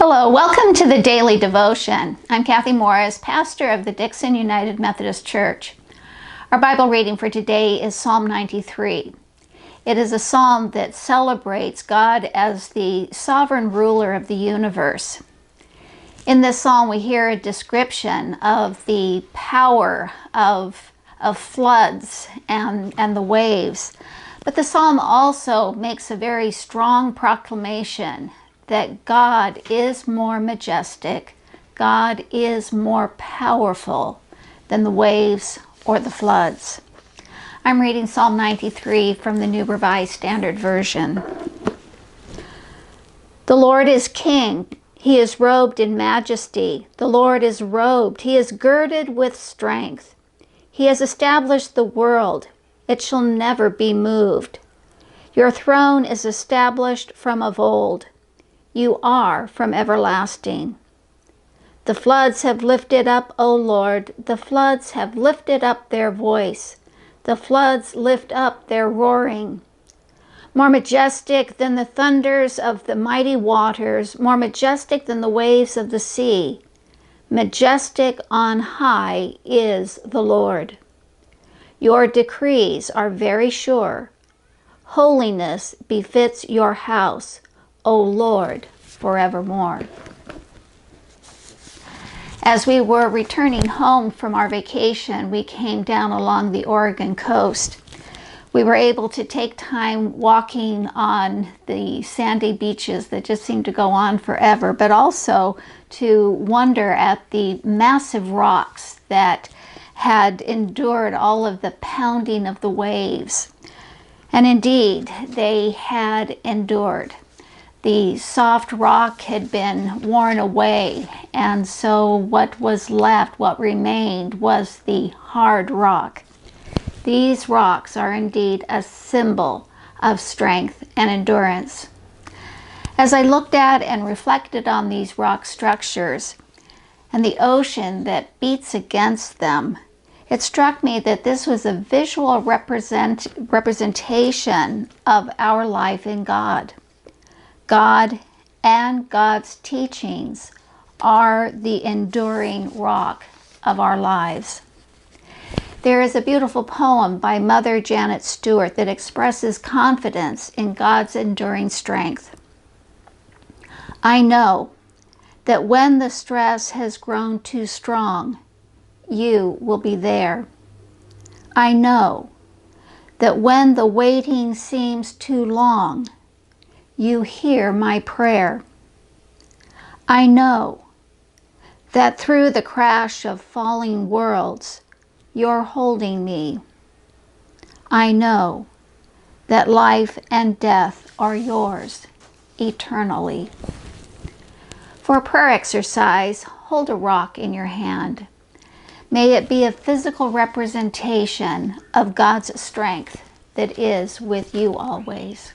Hello, welcome to the Daily Devotion. I'm Kathy Morris, pastor of the Dixon United Methodist Church. Our Bible reading for today is Psalm 93. It is a psalm that celebrates God as the sovereign ruler of the universe. In this psalm, we hear a description of the power of floods and the waves. But the psalm also makes a very strong proclamation that God is more majestic, God is more powerful than the waves or the floods. I'm reading Psalm 93 from the New Revised Standard Version. The Lord is King. He is robed in majesty. The Lord is robed. He is girded with strength. He has established the world. It shall never be moved. Your throne is established from of old. You are from everlasting. The floods have lifted up, O Lord. The floods have lifted up their voice. The floods lift up their roaring. More majestic than the thunders of the mighty waters, more majestic than the waves of the sea. Majestic on high is the Lord. Your decrees are very sure. Holiness befits your house, O Lord, forevermore. As we were returning home from our vacation, we came down along the Oregon coast. We were able to take time walking on the sandy beaches that just seemed to go on forever, but also to wonder at the massive rocks that had endured all of the pounding of the waves. And indeed, they had endured. The soft rock had been worn away, and so what was left, what remained, was the hard rock. These rocks are indeed a symbol of strength and endurance. As I looked at and reflected on these rock structures and the ocean that beats against them, it struck me that this was a visual representation of our life in God. God and God's teachings are the enduring rock of our lives. There is a beautiful poem by Mother Janet Stuart that expresses confidence in God's enduring strength. I know that when the stress has grown too strong, you will be there. I know that when the waiting seems too long, you hear my prayer. I know that through the crash of falling worlds, you're holding me. I know that life and death are yours eternally. For a prayer exercise, hold a rock in your hand. May it be a physical representation of God's strength that is with you always.